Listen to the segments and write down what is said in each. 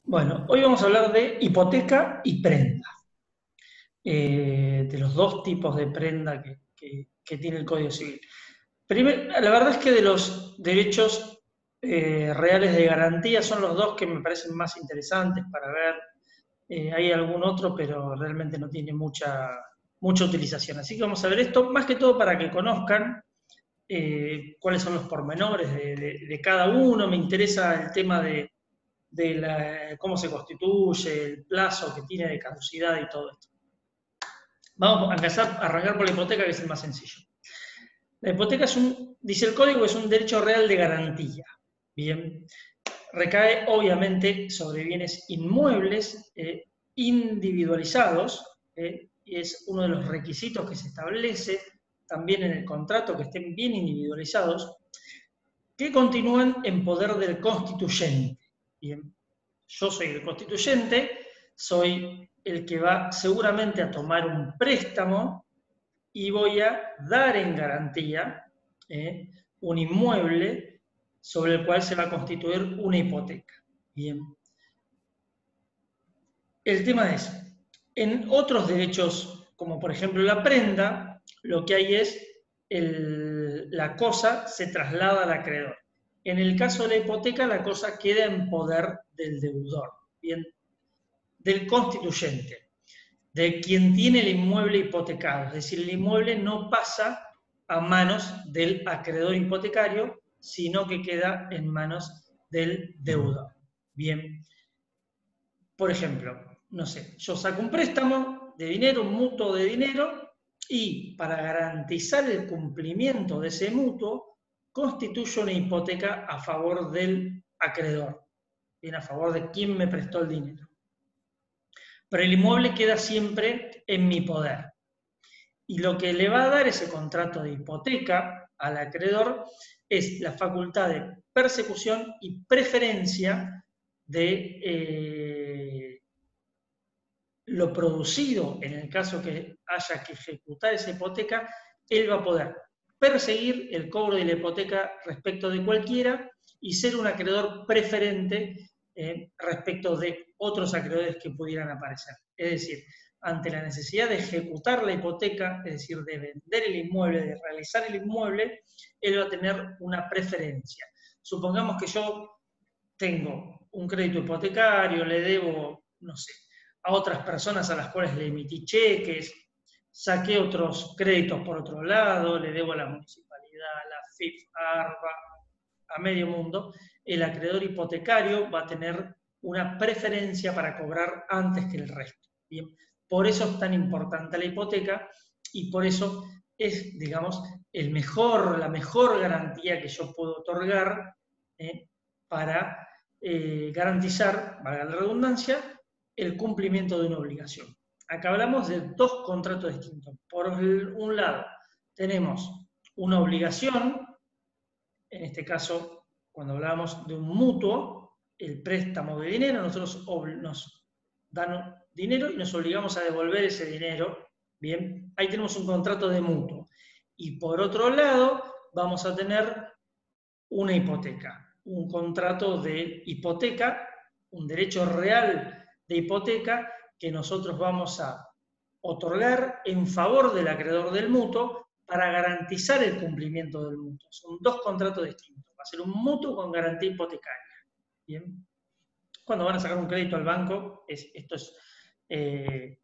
Bueno, hoy vamos a hablar de hipoteca y prenda, de los dos tipos de prenda que tiene el Código Civil. La verdad es que de los derechos reales de garantía son los dos que me parecen más interesantes para ver. Hay algún otro, pero realmente no tiene mucha utilización. Así que vamos a ver esto, más que todo para que conozcan cuáles son los pormenores de cada uno. Me interesa el tema de cómo se constituye, el plazo que tiene de caducidad y todo esto. Vamos a arrancar por la hipoteca, que es el más sencillo. La hipoteca dice el código, es un derecho real de garantía. Bien, recae obviamente sobre bienes inmuebles individualizados, y es uno de los requisitos que se establece también en el contrato, que estén bien individualizados, que continúan en poder del constituyente. Bien, yo soy el constituyente, soy el que va seguramente a tomar un préstamo y voy a dar en garantía un inmueble sobre el cual se va a constituir una hipoteca. Bien. El tema es, en otros derechos, como por ejemplo la prenda, lo que hay es la cosa se traslada al acreedor. En el caso de la hipoteca, la cosa queda en poder del deudor, bien, del constituyente, de quien tiene el inmueble hipotecado. Es decir, el inmueble no pasa a manos del acreedor hipotecario, sino que queda en manos del deudor. Bien, por ejemplo, no sé, yo saco un préstamo de dinero, un mutuo de dinero, y para garantizar el cumplimiento de ese mutuo, constituyo una hipoteca a favor del acreedor, bien, a favor de quien me prestó el dinero. Pero el inmueble queda siempre en mi poder. Y lo que le va a dar ese contrato de hipoteca al acreedor es la facultad de persecución y preferencia de lo producido en el caso que haya que ejecutar esa hipoteca. Él va a poder perseguir el cobro de la hipoteca respecto de cualquiera y ser un acreedor preferente respecto de otros acreedores que pudieran aparecer. Es decir, ante la necesidad de ejecutar la hipoteca, es decir, de vender el inmueble, de realizar el inmueble, él va a tener una preferencia. Supongamos que yo tengo un crédito hipotecario, le debo, no sé, a otras personas a las cuales le emití cheques, saqué otros créditos por otro lado, le debo a la municipalidad, a la FIF, a ARBA, a medio mundo. El acreedor hipotecario va a tener una preferencia para cobrar antes que el resto. Bien, por eso es tan importante la hipoteca y por eso es, digamos, la mejor garantía que yo puedo otorgar para garantizar, valga la redundancia, el cumplimiento de una obligación. Acá hablamos de dos contratos distintos. Por un lado, tenemos una obligación, en este caso, cuando hablábamos de un mutuo, el préstamo de dinero, nosotros nos dan dinero y nos obligamos a devolver ese dinero. Bien, ahí tenemos un contrato de mutuo. Y por otro lado, vamos a tener una hipoteca, un contrato de hipoteca, un derecho real de hipoteca que nosotros vamos a otorgar en favor del acreedor del mutuo para garantizar el cumplimiento del mutuo. Son dos contratos distintos. Va a ser un mutuo con garantía hipotecaria. ¿Bien? Cuando van a sacar un crédito al banco, esto es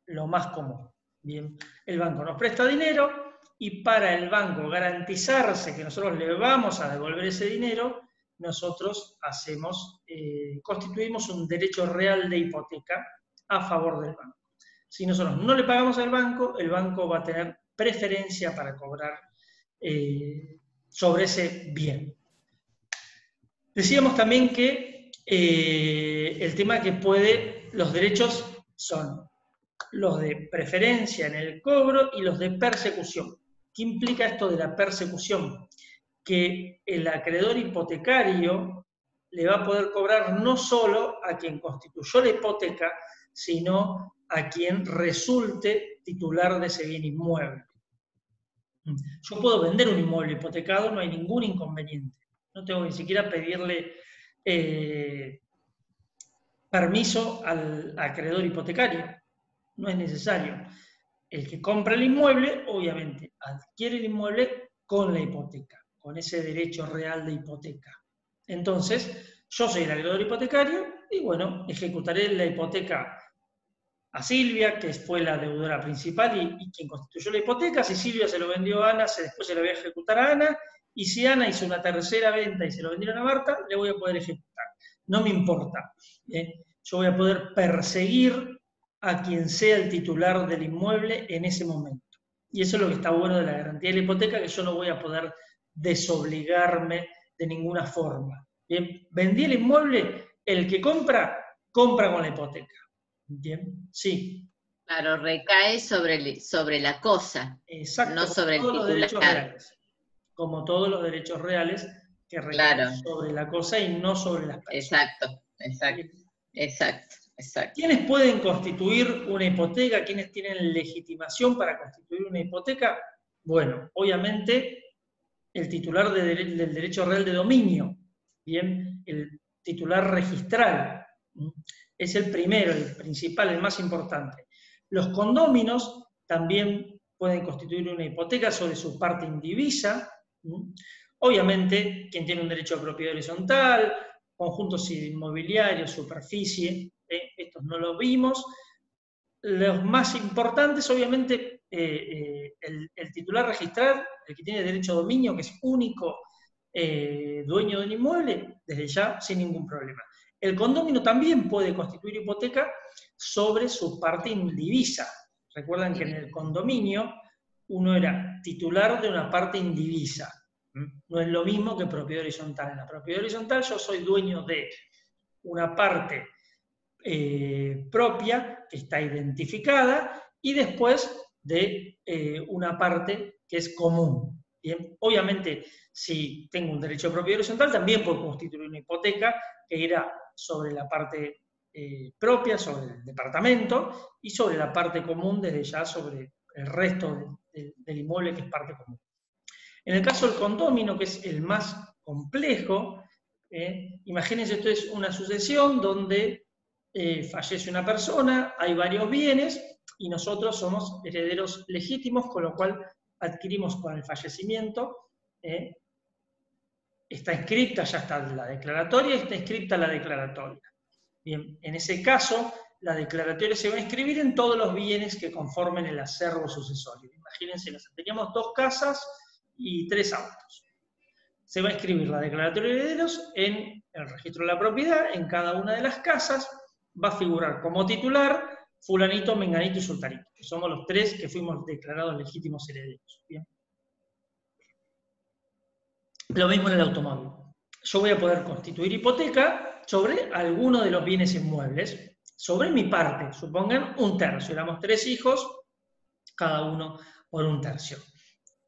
lo más común. Bien, el banco nos presta dinero y para el banco garantizarse que nosotros le vamos a devolver ese dinero, nosotros constituimos un derecho real de hipoteca a favor del banco. Si nosotros no le pagamos al banco, el banco va a tener preferencia para cobrar sobre ese bien. Decíamos también que el tema que los derechos son los de preferencia en el cobro y los de persecución. ¿Qué implica esto de la persecución? Que el acreedor hipotecario le va a poder cobrar no solo a quien constituyó la hipoteca, sino a quien resulte titular de ese bien inmueble. Yo puedo vender un inmueble hipotecado, no hay ningún inconveniente. No tengo ni siquiera pedirle permiso al acreedor hipotecario. No es necesario. El que compra el inmueble, obviamente, adquiere el inmueble con la hipoteca, con ese derecho real de hipoteca. Entonces, yo soy el acreedor hipotecario y, bueno, ejecutaré la hipoteca a Silvia, que fue la deudora principal y quien constituyó la hipoteca. Si Silvia se lo vendió a Ana, después se lo voy a ejecutar a Ana, y si Ana hizo una tercera venta y se lo vendieron a Marta, le voy a poder ejecutar. No me importa. Yo voy a poder perseguir a quien sea el titular del inmueble en ese momento. Y eso es lo que está bueno de la garantía de la hipoteca, que yo no voy a poder desobligarme de ninguna forma. Bien, vendí el inmueble, el que compra, compra con la hipoteca. Bien, sí. Claro, recae sobre la cosa, exacto, no sobre el todos los derechos titular. reales. Como todos los derechos reales que recaen Claro. sobre la cosa y no sobre las personas. Exacto. ¿Quiénes pueden constituir una hipoteca? ¿Quiénes tienen legitimación para constituir una hipoteca? Bueno, obviamente el titular del derecho real de dominio, bien, el titular registral, es el primero, el principal, el más importante. Los condóminos también pueden constituir una hipoteca sobre su parte indivisa. Obviamente, quien tiene un derecho de propiedad horizontal, conjuntos inmobiliarios, superficie, estos no los vimos. Los más importantes, obviamente, el titular registral, el que tiene derecho a dominio, que es único dueño del inmueble, desde ya sin ningún problema. El condomino también puede constituir hipoteca sobre su parte indivisa. Recuerdan que en el condominio uno era titular de una parte indivisa. No es lo mismo que propiedad horizontal. En la propiedad horizontal yo soy dueño de una parte propia que está identificada y después de una parte que es común. Bien, obviamente, si tengo un derecho de propiedad horizontal, también puedo constituir una hipoteca que irá sobre la parte propia, sobre el departamento, y sobre la parte común, desde ya sobre el resto del inmueble, que es parte común. En el caso del condómino, que es el más complejo, imagínense, esto es una sucesión donde fallece una persona, hay varios bienes, y nosotros somos herederos legítimos, con lo cual adquirimos con el fallecimiento. Está inscripta, ya está la declaratoria, está inscripta la declaratoria. Bien, en ese caso, la declaratoria se va a inscribir en todos los bienes que conformen el acervo sucesorio. Imagínense, teníamos 2 casas y 3 autos. Se va a inscribir la declaratoria de herederos en el registro de la propiedad, en cada una de las casas, va a figurar como titular fulanito, menganito y sultanito, que somos los 3 que fuimos declarados legítimos herederos. ¿Bien? Lo mismo en el automóvil. Yo voy a poder constituir hipoteca sobre alguno de los bienes inmuebles, sobre mi parte, supongan 1/3, éramos 3 hijos, cada uno por 1/3.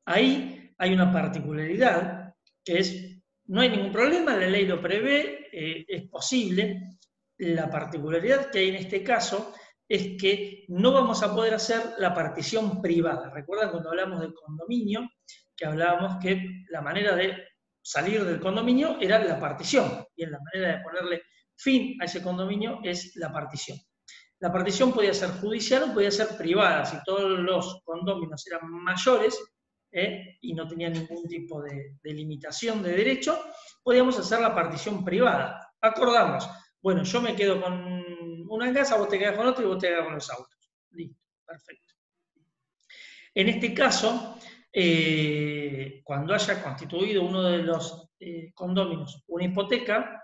Ahí hay una particularidad, que es, no hay ningún problema, la ley lo prevé, es posible. La particularidad que hay en este caso es que no vamos a poder hacer la partición privada. ¿Recuerdan cuando hablamos del condominio? Que hablábamos que la manera de salir del condominio era la partición, y la manera de ponerle fin a ese condominio es la partición. La partición podía ser judicial o podía ser privada. Si todos los condóminos eran mayores y no tenían ningún tipo de limitación de derecho, podíamos hacer la partición privada. Acordamos, bueno, yo me quedo con una casa, vos te quedás con otra y vos te quedás con los autos. Listo, perfecto. En este caso, cuando haya constituido uno de los condóminos una hipoteca,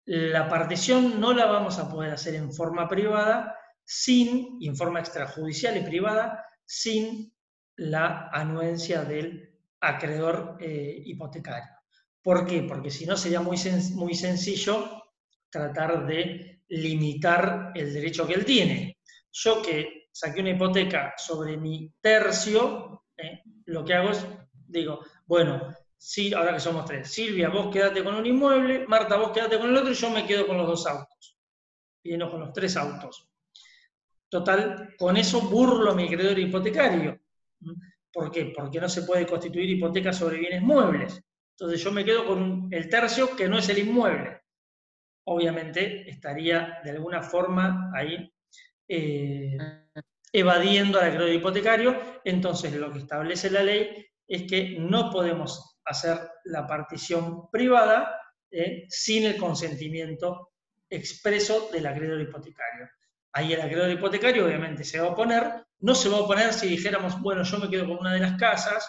la partición no la vamos a poder hacer en forma privada, y en forma extrajudicial y privada, sin la anuencia del acreedor hipotecario. ¿Por qué? Porque si no sería muy sencillo tratar de limitar el derecho que él tiene. Yo que saqué una hipoteca sobre mi tercio, lo que hago es, digo, bueno, sí, ahora que somos 3, Silvia, vos quedate con un inmueble, Marta, vos quedate con el otro, y yo me quedo con los 2 autos. Y no con los 3 autos. Total, con eso burlo a mi acreedor hipotecario. ¿Por qué? Porque no se puede constituir hipoteca sobre bienes muebles. Entonces yo me quedo con el tercio que no es el inmueble. obviamente estaría de alguna forma ahí evadiendo al acreedor hipotecario. Entonces lo que establece la ley es que no podemos hacer la partición privada sin el consentimiento expreso del acreedor hipotecario. Ahí el acreedor hipotecario obviamente se va a oponer, no se va a oponer si dijéramos, bueno, yo me quedo con una de las casas,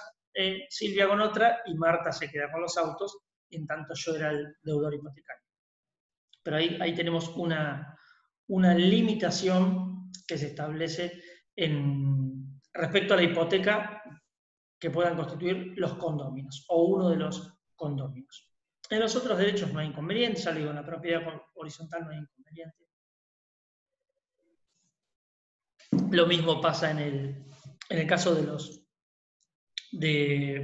Silvia con otra y Marta se queda con los autos, en tanto yo era el deudor hipotecario. Pero ahí tenemos una limitación que se establece respecto a la hipoteca que puedan constituir los condóminos o uno de los condóminos. En los otros derechos no hay inconveniente, ya le digo, en la propiedad horizontal no hay inconveniente. Lo mismo pasa en el caso de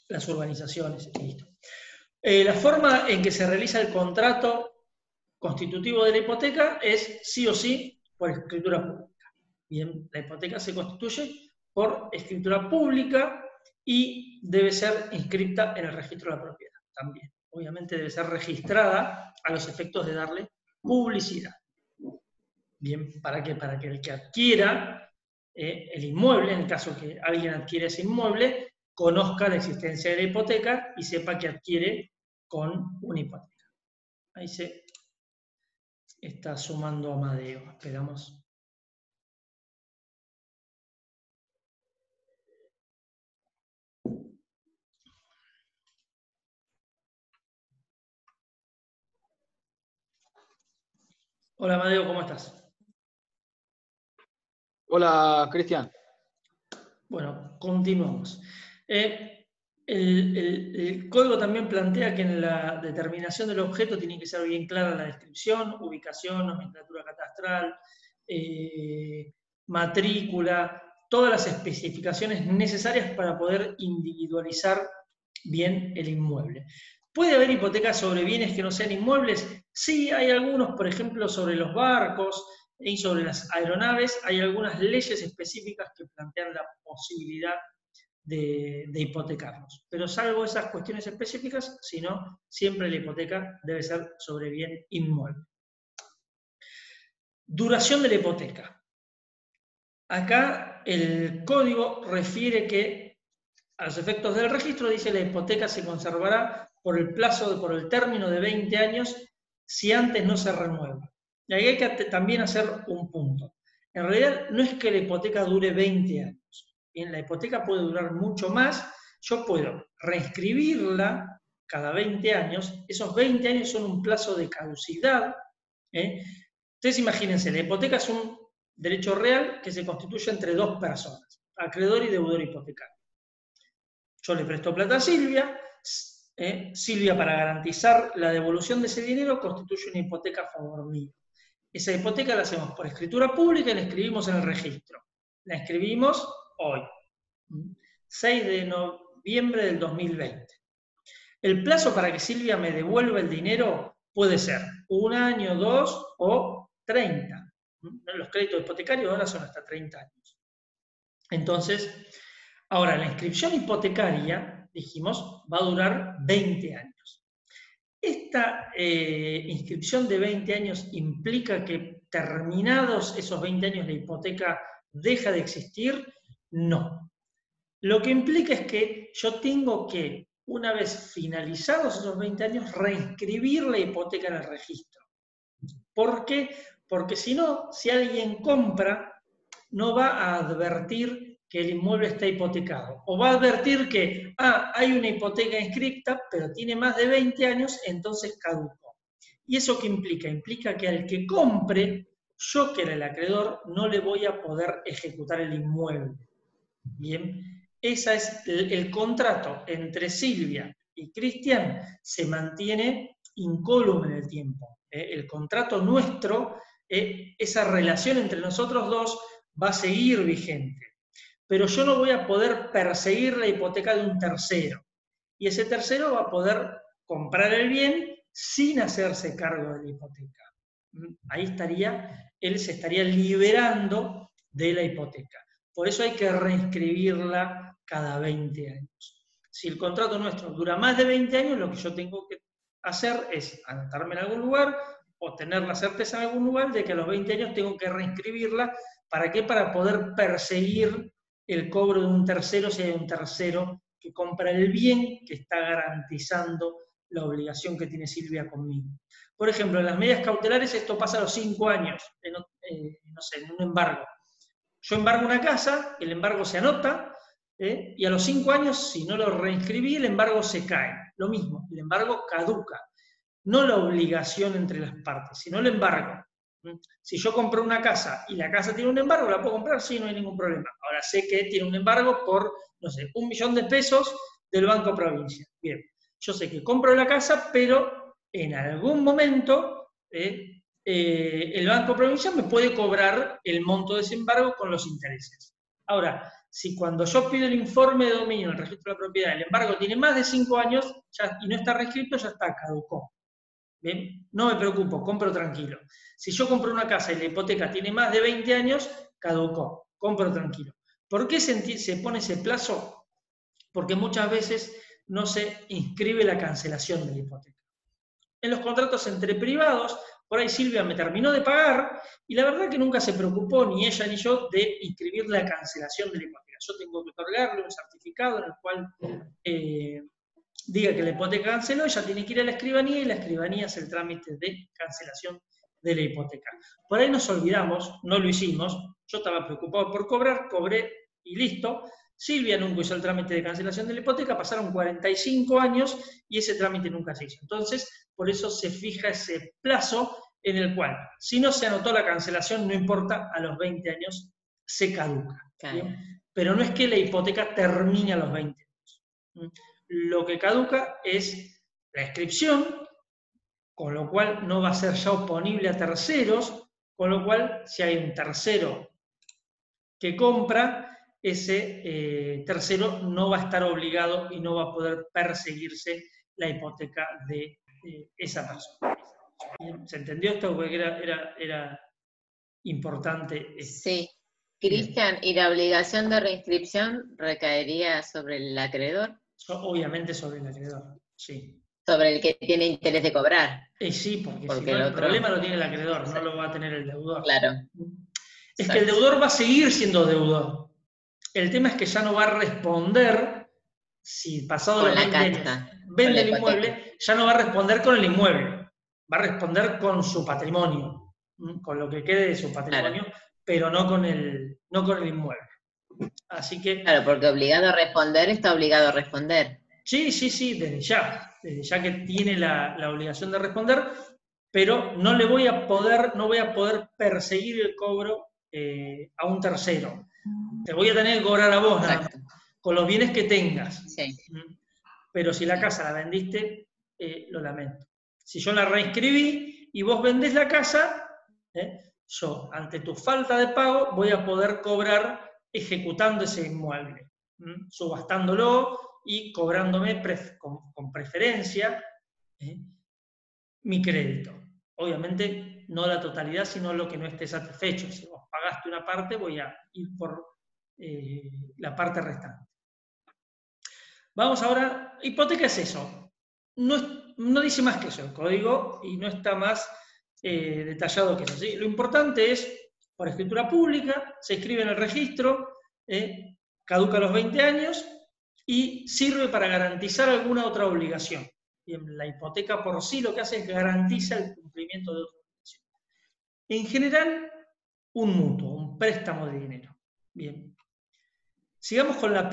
las urbanizaciones. Listo. La forma en que se realiza el contrato constitutivo de la hipoteca es sí o sí por escritura pública. Bien, la hipoteca se constituye por escritura pública y debe ser inscrita en el registro de la propiedad también. Obviamente debe ser registrada a los efectos de darle publicidad. Bien, ¿para qué? Para que el que adquiera el inmueble, en el caso que alguien adquiere ese inmueble, conozca la existencia de la hipoteca y sepa que adquiere con una hipoteca. Ahí se está sumando Amadeo. Esperamos. Hola Amadeo, ¿cómo estás? Hola, Cristian. Bueno, continuamos. El código también plantea que en la determinación del objeto tiene que ser bien clara la descripción, ubicación, nomenclatura catastral, matrícula, todas las especificaciones necesarias para poder individualizar bien el inmueble. ¿Puede haber hipotecas sobre bienes que no sean inmuebles? Sí, hay algunos, por ejemplo, sobre los barcos y sobre las aeronaves, hay algunas leyes específicas que plantean la posibilidad de hipotecarlos. Pero salvo esas cuestiones específicas, si no, siempre la hipoteca debe ser sobre bien inmueble. Duración de la hipoteca. Acá el código refiere que a los efectos del registro dice la hipoteca se conservará por el término de 20 años si antes no se renueva. Y ahí hay que también hacer un punto. En realidad no es que la hipoteca dure 20 años. Bien, la hipoteca puede durar mucho más. Yo puedo reescribirla cada 20 años. Esos 20 años son un plazo de caducidad. Ustedes imagínense, la hipoteca es un derecho real que se constituye entre dos personas, acreedor y deudor hipotecario. Yo le presto plata a Silvia, Silvia para garantizar la devolución de ese dinero constituye una hipoteca a favor mío. Esa hipoteca la hacemos por escritura pública y la escribimos en el registro. La escribimos hoy, 6 de noviembre del 2020. El plazo para que Silvia me devuelva el dinero puede ser 1 año, 2 o 30. Los créditos hipotecarios ahora son hasta 30 años. Entonces, ahora la inscripción hipotecaria, dijimos, va a durar 20 años. ¿Esta inscripción de 20 años implica que terminados esos 20 años la hipoteca deja de existir? No. Lo que implica es que yo tengo que, una vez finalizados esos 20 años, reinscribir la hipoteca en el registro. ¿Por qué? Porque si no, si alguien compra, no va a advertir que el inmueble está hipotecado. O va a advertir que, hay una hipoteca inscripta, pero tiene más de 20 años, entonces caducó. ¿Y eso qué implica? Implica que al que compre, yo que era el acreedor, no le voy a poder ejecutar el inmueble. Bien, ese es el contrato entre Silvia y Cristian, se mantiene incólume en el tiempo. El contrato nuestro, esa relación entre nosotros dos va a seguir vigente. Pero yo no voy a poder perseguir la hipoteca de un tercero. Y ese tercero va a poder comprar el bien sin hacerse cargo de la hipoteca. Ahí él se estaría liberando de la hipoteca. Por eso hay que reinscribirla cada 20 años. Si el contrato nuestro dura más de 20 años, lo que yo tengo que hacer es anotarme en algún lugar, o tener la certeza en algún lugar de que a los 20 años tengo que reinscribirla. ¿Para qué? Para poder perseguir el cobro de un tercero si hay un tercero que compra el bien que está garantizando la obligación que tiene Silvia conmigo. Por ejemplo, en las medidas cautelares esto pasa a los 5 años, no sé, en un embargo. Yo embargo una casa, el embargo se anota, y a los 5 años, si no lo reinscribí, el embargo se cae. Lo mismo, el embargo caduca. No la obligación entre las partes, sino el embargo. Si yo compro una casa y la casa tiene un embargo, ¿la puedo comprar? Sí, no hay ningún problema. Ahora sé que tiene un embargo por, no sé, 1 millón de pesos del Banco Provincia. Bien, yo sé que compro la casa, pero en algún momento el Banco Provincia me puede cobrar el monto de ese embargo con los intereses. Ahora, si cuando yo pido el informe de dominio en el registro de la propiedad, el embargo tiene más de 5 años y no está reescrito, ya está, caducó. ¿Bien? No me preocupo, compro tranquilo. Si yo compro una casa y la hipoteca tiene más de 20 años, caducó, compro tranquilo. ¿Por qué se pone ese plazo? Porque muchas veces no se inscribe la cancelación de la hipoteca. En los contratos entre privados, por ahí Silvia me terminó de pagar y la verdad que nunca se preocupó, ni ella ni yo, de inscribir la cancelación de la hipoteca. Yo tengo que otorgarle un certificado en el cual diga que la hipoteca canceló, ella tiene que ir a la escribanía y la escribanía hace el trámite de cancelación de la hipoteca. Por ahí nos olvidamos, no lo hicimos, yo estaba preocupado por cobrar, cobré y listo. Silvia nunca hizo el trámite de cancelación de la hipoteca, pasaron 45 años y ese trámite nunca se hizo. Entonces, por eso se fija ese plazo en el cual, si no se anotó la cancelación, no importa, a los 20 años se caduca. Claro. Pero no es que la hipoteca termine a los 20 años. Lo que caduca es la inscripción, con lo cual no va a ser ya oponible a terceros, con lo cual si hay un tercero que compra, ese tercero no va a estar obligado y no va a poder perseguirse la hipoteca de esa persona. ¿Se entendió esto? Porque era importante. Sí. Cristian, ¿y la obligación de reinscripción recaería sobre el acreedor? Obviamente sobre el acreedor, sí. Sobre el que tiene interés de cobrar. Sí, porque si no, el problema lo tiene el acreedor, no lo va a tener el deudor. Claro. Es que el deudor va a seguir siendo deudor. El tema es que ya no va a responder, si pasado los 20 años vende el inmueble, ya no va a responder con el inmueble, va a responder con su patrimonio, con lo que quede de su patrimonio, claro, pero no con el inmueble. Así que... Claro, porque obligado a responder está obligado a responder. Sí, desde ya que tiene la obligación de responder, pero no voy a poder perseguir el cobro a un tercero. Te voy a tener que cobrar a vos, nada más, con los bienes que tengas. Sí. Pero si la casa la vendiste, lo lamento. Si yo la reinscribí y vos vendés la casa, yo, ante tu falta de pago, voy a poder cobrar ejecutando ese inmueble, subastándolo y cobrándome con preferencia mi crédito. Obviamente no la totalidad, sino lo que no esté satisfecho. Si vos pagaste una parte, voy a ir por la parte restante. Vamos ahora, hipoteca es eso. No dice más que eso el código y no está más detallado que eso. ¿Sí? Lo importante es, por escritura pública, se inscribe en el registro, caduca a los 20 años y sirve para garantizar alguna otra obligación. Bien, la hipoteca por sí lo que hace es garantiza el cumplimiento de otra obligación. En general, un mutuo, un préstamo de dinero. Bien. Sigamos con la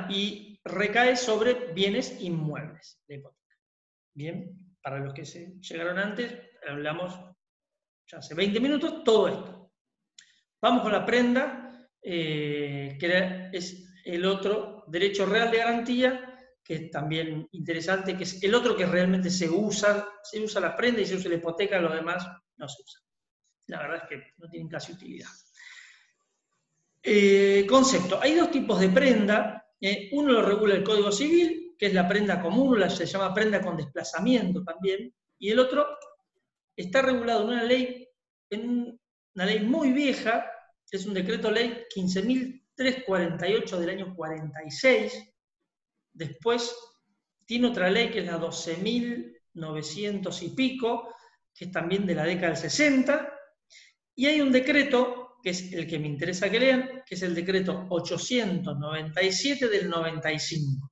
y recae sobre bienes inmuebles de hipoteca. Bien, para los que se llegaron antes, hablamos ya hace 20 minutos todo esto. Vamos con la prenda, que es el otro derecho real de garantía, que es también interesante, que es el otro que realmente se usa la prenda y se usa la hipoteca, lo demás no se usa. La verdad es que no tienen casi utilidad. Concepto. Hay dos tipos de prenda. Uno lo regula el Código Civil, que es la prenda común, se llama prenda con desplazamiento también, y el otro está regulado en una ley muy vieja, que es un decreto ley 15.348 del año 46. Después tiene otra ley que es la 12.900 y pico que es también de la década del 60, y hay un decreto, que es el que me interesa que lean, que es el decreto 897 del 95.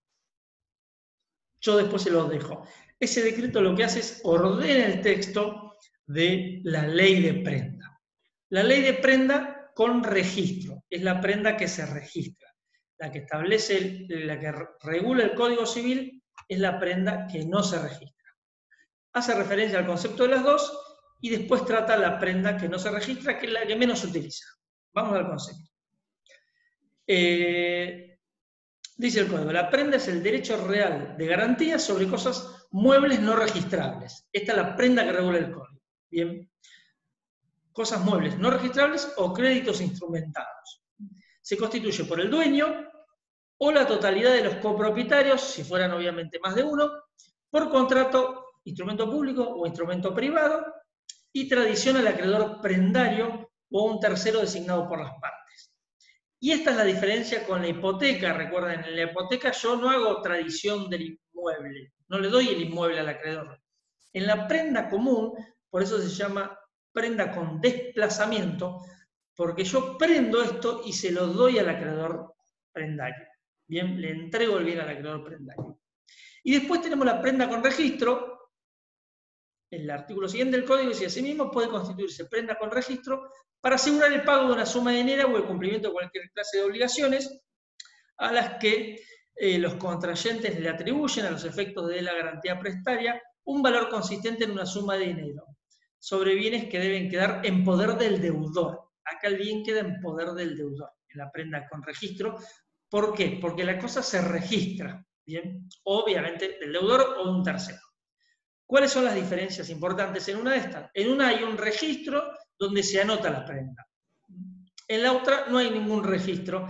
Yo después se los dejo. Ese decreto lo que hace es ordena el texto de la ley de prenda. La ley de prenda con registro, es la prenda que se registra. La que establece, la que regula el Código Civil es la prenda que no se registra. Hace referencia al concepto de las dos y después trata la prenda que no se registra, que es la que menos se utiliza. Vamos al concepto. Dice el código, la prenda es el derecho real de garantía sobre cosas muebles no registrables. Esta es la prenda que regula el código. Bien. Cosas muebles no registrables o créditos instrumentados. Se constituye por el dueño o la totalidad de los copropietarios, si fueran obviamente más de uno, por contrato, instrumento público o instrumento privado, y tradición al acreedor prendario o un tercero designado por las partes. Y esta es la diferencia con la hipoteca. Recuerden, en la hipoteca yo no hago tradición del inmueble, no le doy el inmueble al acreedor. En la prenda común, por eso se llama prenda con desplazamiento, porque yo prendo esto y se lo doy al acreedor prendario. Bien, le entrego el bien al acreedor prendario. Y después tenemos la prenda con registro. El artículo siguiente del código dice: asimismo puede constituirse prenda con registro para asegurar el pago de una suma de dinero o el cumplimiento de cualquier clase de obligaciones a las que los contrayentes le atribuyen a los efectos de la garantía prestaria un valor consistente en una suma de dinero sobre bienes que deben quedar en poder del deudor. Acá el bien queda en poder del deudor, en la prenda con registro. ¿Por qué? Porque la cosa se registra, ¿bien? Obviamente del deudor o de un tercero. ¿Cuáles son las diferencias importantes en una de estas? En una hay un registro donde se anota la prenda. En la otra no hay ningún registro,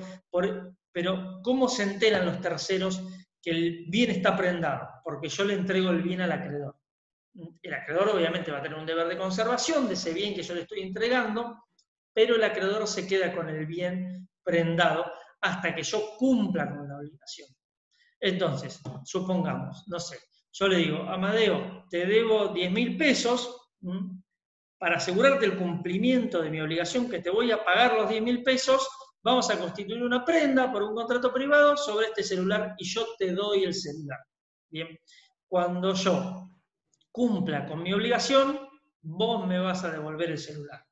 pero ¿cómo se enteran los terceros que el bien está prendado? Porque yo le entrego el bien al acreedor. El acreedor obviamente va a tener un deber de conservación de ese bien que yo le estoy entregando, pero el acreedor se queda con el bien prendado hasta que yo cumpla con la obligación. Entonces, supongamos, no sé, yo le digo: Amadeo, te debo 10.000 pesos, para asegurarte el cumplimiento de mi obligación, que te voy a pagar los 10.000 pesos, vamos a constituir una prenda por un contrato privado sobre este celular y yo te doy el celular. Bien, cuando yo cumpla con mi obligación, vos me vas a devolver el celular.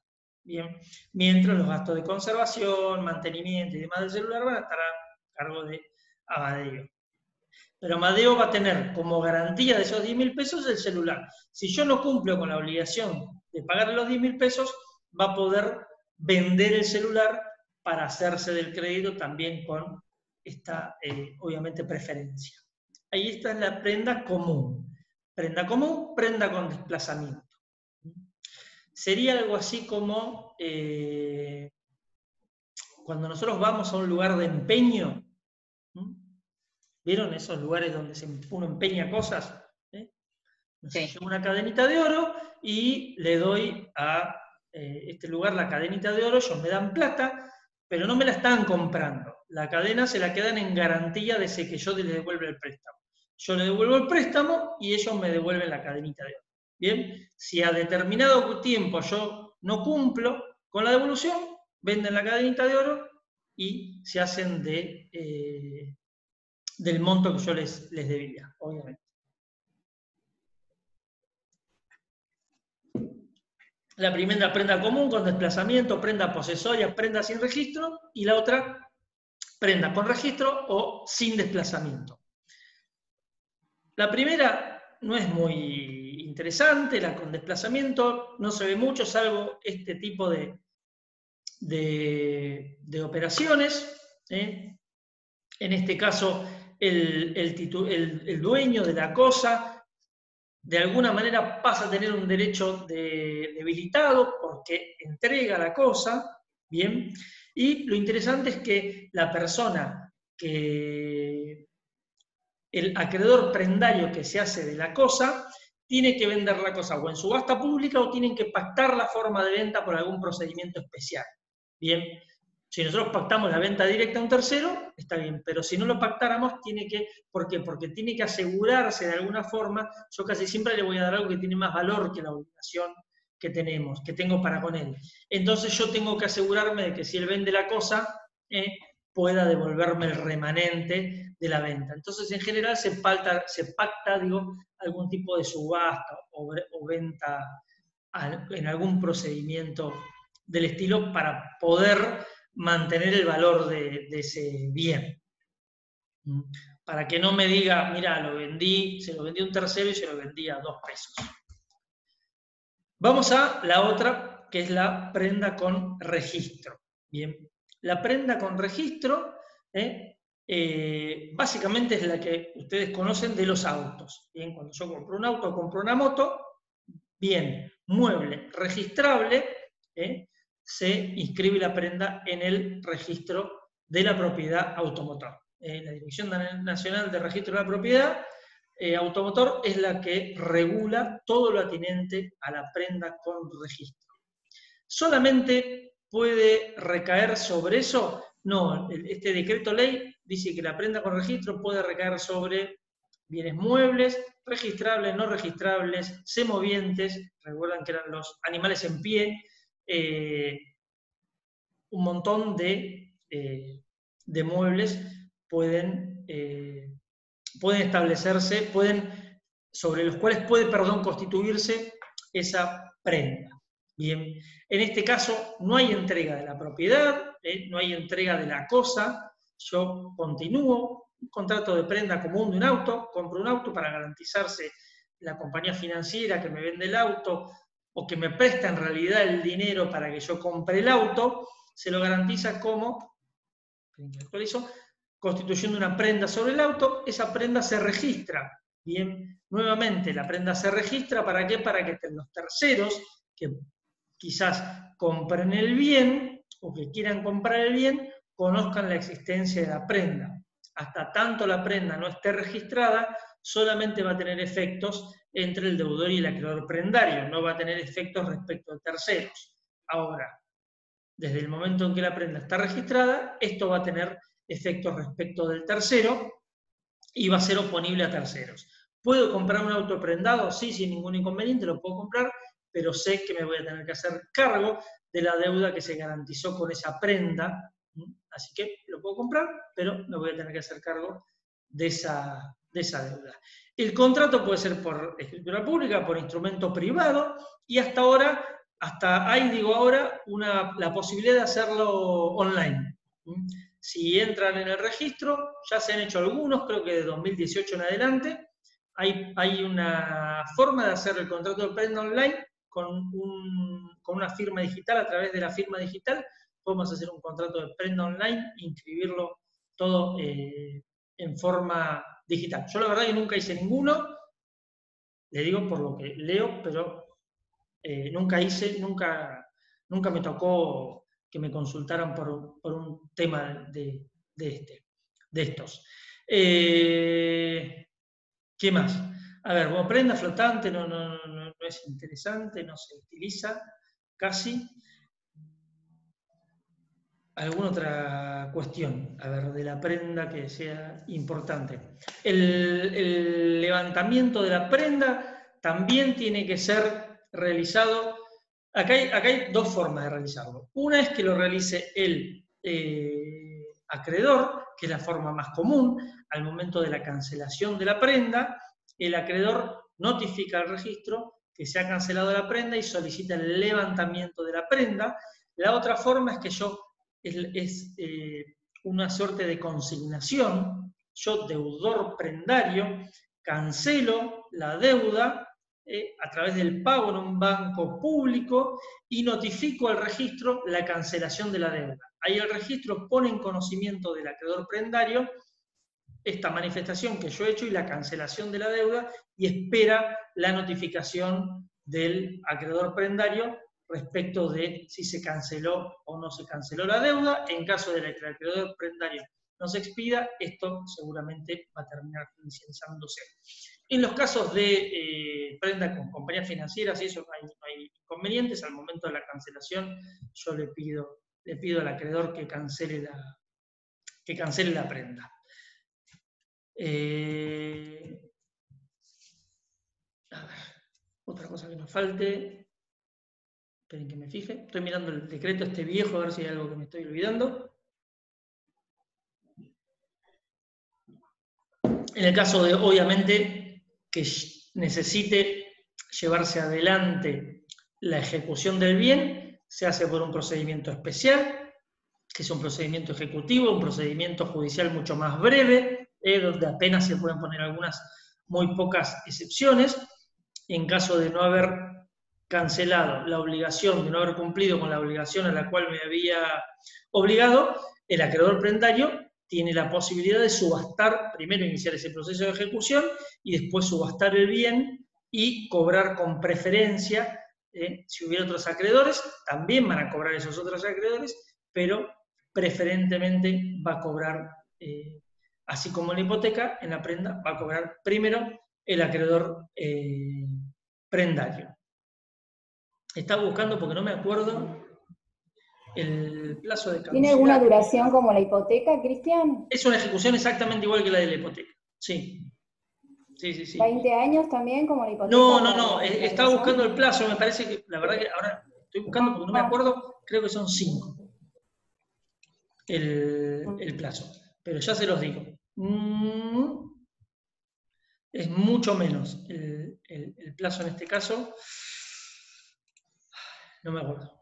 Bien, mientras los gastos de conservación, mantenimiento y demás del celular van a estar a cargo de Amadeo. Pero Amadeo va a tener como garantía de esos 10.000 pesos el celular. Si yo no cumplo con la obligación de pagarle los 10.000 pesos, va a poder vender el celular para hacerse del crédito también con esta, obviamente, preferencia. Ahí está la prenda común. Prenda común, prenda con desplazamiento. Sería algo así como cuando nosotros vamos a un lugar de empeño. ¿Vieron esos lugares donde uno empeña cosas? No sé, llevo una cadenita de oro y le doy a este lugar la cadenita de oro, ellos me dan plata, pero no me la están comprando. La cadena se la quedan en garantía de que yo les devuelva el préstamo. Yo le devuelvo el préstamo y ellos me devuelven la cadenita de oro. Bien, si a determinado tiempo yo no cumplo con la devolución, venden la cadenita de oro y se hacen del monto que yo les debía, obviamente. La primera, prenda común con desplazamiento, prenda posesoria, prenda sin registro, y la otra, prenda con registro o sin desplazamiento. La primera no es muy interesante, la con desplazamiento no se ve mucho, salvo este tipo de operaciones. En este caso, el dueño de la cosa de alguna manera pasa a tener un derecho debilitado porque entrega la cosa, ¿bien? Y lo interesante es que la persona el acreedor prendario que se hace de la cosa, tiene que vender la cosa o en subasta pública o tienen que pactar la forma de venta por algún procedimiento especial, ¿bien? Si nosotros pactamos la venta directa a un tercero, está bien, pero si no lo pactáramos, ¿por qué? Porque tiene que asegurarse de alguna forma. Yo casi siempre le voy a dar algo que tiene más valor que la obligación que tengo para con él. Entonces yo tengo que asegurarme de que si él vende la cosa, pueda devolverme el remanente de la venta. Entonces, en general, se pacta algún tipo de subasta o venta en algún procedimiento del estilo para poder mantener el valor de ese bien. Para que no me diga, mira, se lo vendí a un tercero y se lo vendí a 2 pesos. Vamos a la otra, que es la prenda con registro. Bien, la prenda con registro básicamente es la que ustedes conocen de los autos. Bien, cuando yo compro un auto o compro una moto, bien, mueble registrable, se inscribe la prenda en el registro de la propiedad automotor. La Dirección Nacional de Registro de la Propiedad Automotor es la que regula todo lo atinente a la prenda con registro. ¿Solamente puede recaer sobre eso? No, este decreto ley dice que la prenda con registro puede recaer sobre bienes muebles, registrables, no registrables, semovientes, recuerdan que eran los animales en pie, un montón de muebles pueden establecerse, sobre los cuales puede, constituirse esa prenda. Bien, en este caso no hay entrega de la propiedad, no hay entrega de la cosa, yo continúo un contrato de prenda común de un auto, compro un auto para garantizarse la compañía financiera que me vende el auto o que me presta en realidad el dinero para que yo compre el auto, se lo garantiza como, constituyendo una prenda sobre el auto, esa prenda se registra. Bien, nuevamente, la prenda se registra, ¿para qué? Para que los terceros que quizás compren el bien o que quieran comprar el bien, conozcan la existencia de la prenda. Hasta tanto la prenda no esté registrada, solamente va a tener efectos entre el deudor y el acreedor prendario, no va a tener efectos respecto de terceros. Ahora, desde el momento en que la prenda está registrada, esto va a tener efectos respecto del tercero y va a ser oponible a terceros. ¿Puedo comprar un auto prendado? Sí, sin ningún inconveniente, lo puedo comprar, pero sé que me voy a tener que hacer cargo de la deuda que se garantizó con esa prenda, así que lo puedo comprar, pero me voy a tener que hacer cargo de esa deuda. El contrato puede ser por escritura pública, por instrumento privado, y hasta ahora la posibilidad de hacerlo online. Si entran en el registro, ya se han hecho algunos, creo que de 2018 en adelante, hay una forma de hacer el contrato de prenda online con una firma digital. A través de la firma digital podemos hacer un contrato de prenda online, inscribirlo todo en forma digital. Yo la verdad que nunca hice ninguno, le digo por lo que leo, pero nunca me tocó que me consultaran por un tema de estos. ¿Qué más? A ver, bueno, prenda flotante no es interesante, no se utiliza casi. ¿Alguna otra cuestión? A ver, de la prenda que sea importante. El levantamiento de la prenda también tiene que ser realizado. Acá hay 2 formas de realizarlo. Una es que lo realice el acreedor, que es la forma más común. Al momento de la cancelación de la prenda, el acreedor notifica al registro que se ha cancelado la prenda y solicita el levantamiento de la prenda. La otra forma es que es una suerte de consignación. Yo, deudor prendario, cancelo la deuda a través del pago en un banco público y notifico al registro la cancelación de la deuda. Ahí el registro pone en conocimiento del acreedor prendario esta manifestación que yo he hecho y la cancelación de la deuda, y espera la notificación del acreedor prendario respecto de si se canceló o no se canceló la deuda. En caso de que el acreedor prendario no se expida, esto seguramente va a terminar licenciándose. En los casos de prenda con compañías financieras, y eso no hay inconvenientes. Al momento de la cancelación, yo le pido le pido al acreedor que cancele la prenda. A ver, otra cosa que nos falte. Esperen que me fije. Estoy mirando el decreto este viejo a ver si hay algo que me estoy olvidando. En el caso de, obviamente, que necesite llevarse adelante la ejecución del bien, se hace por un procedimiento especial, que es un procedimiento ejecutivo, un procedimiento judicial mucho más breve, donde apenas se pueden poner algunas muy pocas excepciones. En caso de no haber cancelado la obligación, de no haber cumplido con la obligación a la cual me había obligado, el acreedor prendario tiene la posibilidad de subastar, primero iniciar ese proceso de ejecución y después subastar el bien y cobrar con preferencia. Si hubiera otros acreedores, también van a cobrar esos otros acreedores, pero preferentemente va a cobrar, así como en la hipoteca, en la prenda va a cobrar primero el acreedor prendario. Estaba buscando porque no me acuerdo el plazo de caducidad. ¿Tiene alguna duración como la hipoteca, Cristian? Es una ejecución exactamente igual que la de la hipoteca, sí. Sí. ¿20 años también como la hipoteca? No, estaba buscando el plazo, me parece que, la verdad que ahora estoy buscando porque no me acuerdo, creo que son 5 el plazo, pero ya se los digo. Es mucho menos el plazo en este caso, no me acuerdo.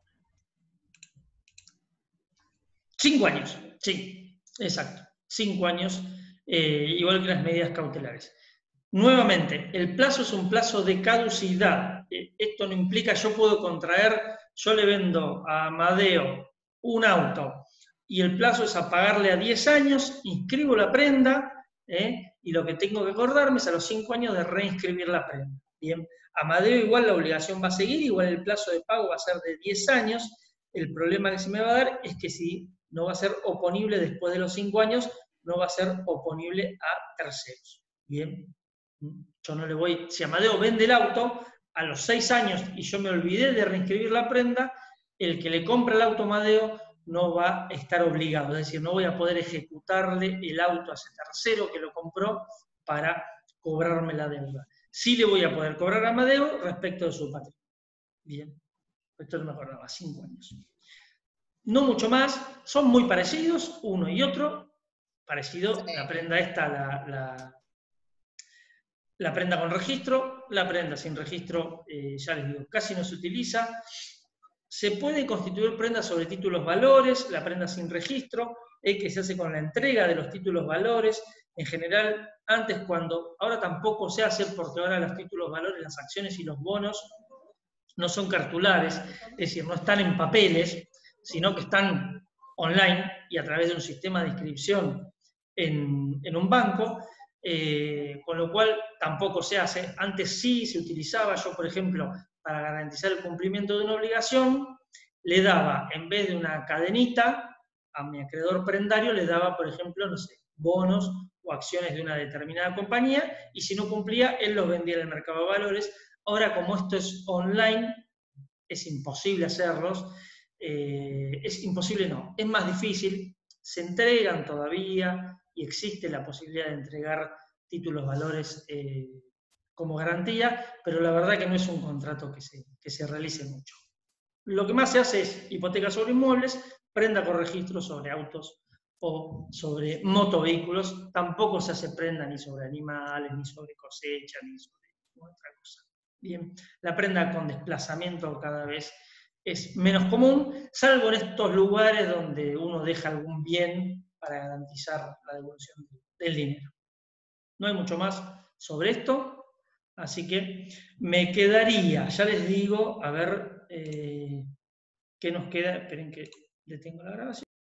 5 años, sí, exacto, 5 años, igual que las medidas cautelares. Nuevamente, el plazo es un plazo de caducidad. Esto no implica, yo puedo contraer, yo le vendo a Amadeo un auto y el plazo es a pagarle a 10 años, inscribo la prenda, y lo que tengo que acordarme es a los 5 años de reinscribir la prenda. Bien, Amadeo igual la obligación va a seguir, igual el plazo de pago va a ser de 10 años. El problema que se me va a dar es que si no va a ser oponible después de los 5 años, no va a ser oponible a terceros. Bien. Yo no le voy, si Amadeo vende el auto a los 6 años y yo me olvidé de reinscribir la prenda, el que le compra el auto a Amadeo no va a estar obligado, es decir, no voy a poder ejecutarle el auto a ese tercero que lo compró para cobrarme la deuda. Sí le voy a poder cobrar a Amadeo respecto de su patrimonio. Bien, esto no me acordaba, 5 años. No mucho más, son muy parecidos uno y otro, parecido, la prenda esta, la prenda con registro, la prenda sin registro, ya les digo, casi no se utiliza. Se puede constituir prenda sobre títulos valores, la prenda sin registro, que se hace con la entrega de los títulos valores. En general, antes ahora tampoco se hace porque ahora los títulos valores, las acciones y los bonos no son cartulares, es decir, no están en papeles, sino que están online y a través de un sistema de inscripción en un banco. Con lo cual tampoco se hace. Antes sí se utilizaba, yo por ejemplo, para garantizar el cumplimiento de una obligación, le daba, en vez de una cadenita, a mi acreedor prendario le daba, por ejemplo, no sé, bonos o acciones de una determinada compañía, y si no cumplía, él los vendía en el mercado de valores. Ahora, como esto es online, es imposible hacerlos, es imposible no, es más difícil, se entregan todavía, y existe la posibilidad de entregar títulos valores como garantía, pero la verdad que no es un contrato que se realice mucho. Lo que más se hace es hipoteca sobre inmuebles, prenda con registro sobre autos o sobre motovehículos. Tampoco se hace prenda ni sobre animales, ni sobre cosecha, ni sobre otra cosa. Bien, la prenda con desplazamiento cada vez es menos común, salvo en estos lugares donde uno deja algún bien para garantizar la devolución del dinero. No hay mucho más sobre esto, así que me quedaría, ya les digo, a ver qué nos queda. Esperen que detengo la grabación.